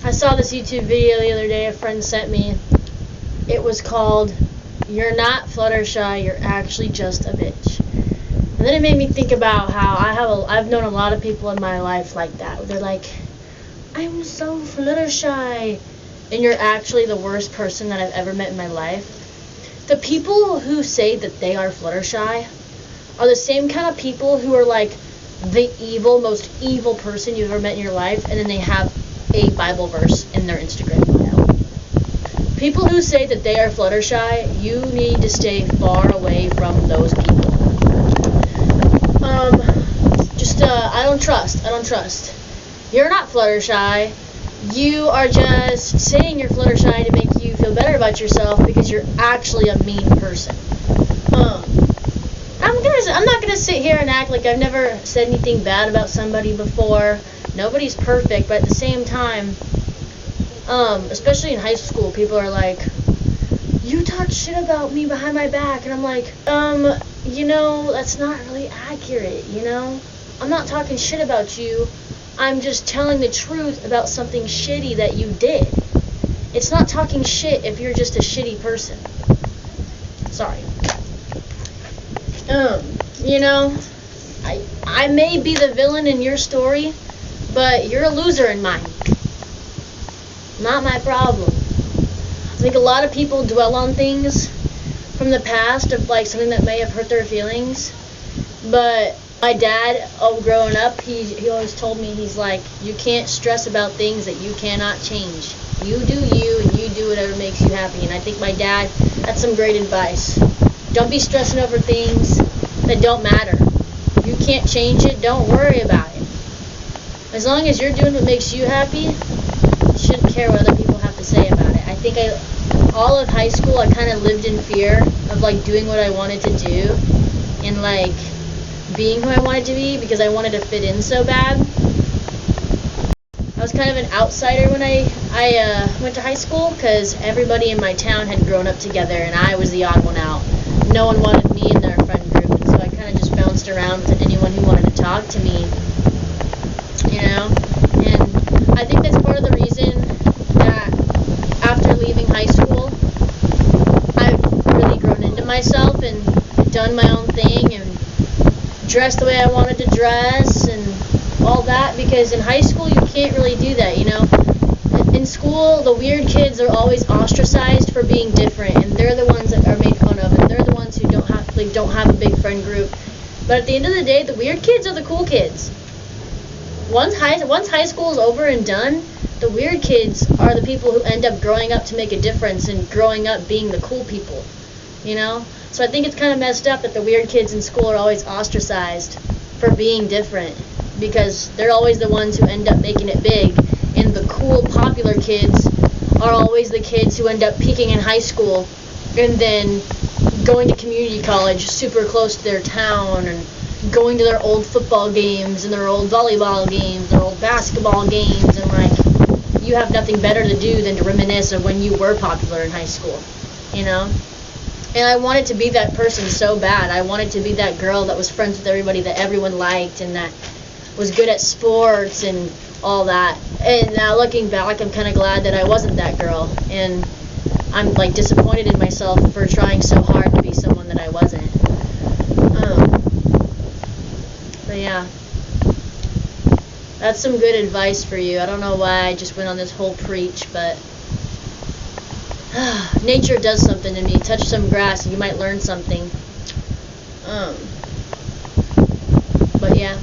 I saw this YouTube video the other day a friend sent me. It was called, "You're not Fluttershy, you're actually just a bitch." And then it made me think about how I've known a lot of people in my life like that. Where they're like, "I'm so Fluttershy," and you're actually the worst person that I've ever met in my life. The people who say that they are Fluttershy are the same kind of people who are like the most evil person you've ever met in your life, and then they have a Bible verse in their Instagram bio. People who say that they are Fluttershy, you need to stay far away from those people. I don't trust. You're not Fluttershy. You are just saying you're Fluttershy to make you feel better about yourself because you're actually a mean person. I'm not gonna sit here and act like I've never said anything bad about somebody before. Nobody's perfect, but at the same time, especially in high school, people are like, "You talk shit about me behind my back," and I'm like, that's not really accurate, I'm not talking shit about you. I'm just telling the truth about something shitty that you did. It's not talking shit if you're just a shitty person. Sorry. I may be the villain in your story, but you're a loser in mine. Not my problem. I think a lot of people dwell on things from the past of like something that may have hurt their feelings, but my dad, growing up, he always told me, he's like, you can't stress about things that you cannot change. You do you, and you do whatever makes you happy. And I think my dad, that's some great advice. Don't be stressing over things that don't matter. You can't change it, don't worry about it. As long as you're doing what makes you happy, you shouldn't care what other people have to say about it. I think all of high school, I kind of lived in fear of like doing what I wanted to do and like being who I wanted to be because I wanted to fit in so bad. I was kind of an outsider when I went to high school because everybody in my town had grown up together and I was the odd one out. No one wanted me in their friend group, and so I kind of just bounced around to anyone who wanted to talk to me, And I think that's part of the reason that after leaving high school, I've really grown into myself and done my own thing and dressed the way I wanted to dress and all that, because in high school you can't really do that, In school, the weird kids are always ostracized for being different, and they're the ones that are made fun of, and they're the ones who don't have a big friend group. But at the end of the day, the weird kids are the cool kids. Once high school is over and done, the weird kids are the people who end up growing up to make a difference and growing up being the cool people, So I think it's kind of messed up that the weird kids in school are always ostracized for being different, because they're always the ones who end up making it big, and the cool, popular kids are always the kids who end up peaking in high school and then going to community college super close to their town and going to their old football games and their old volleyball games, their old basketball games, and like, you have nothing better to do than to reminisce of when you were popular in high school, And I wanted to be that person so bad. I wanted to be that girl that was friends with everybody that everyone liked and that was good at sports and all that. And now looking back, I'm kind of glad that I wasn't that girl. And I'm like disappointed in myself for trying so hard to be someone that I wasn't. But yeah. That's some good advice for you. I don't know why I just went on this whole preach, but nature does something to me. Touch some grass and you might learn something. But yeah.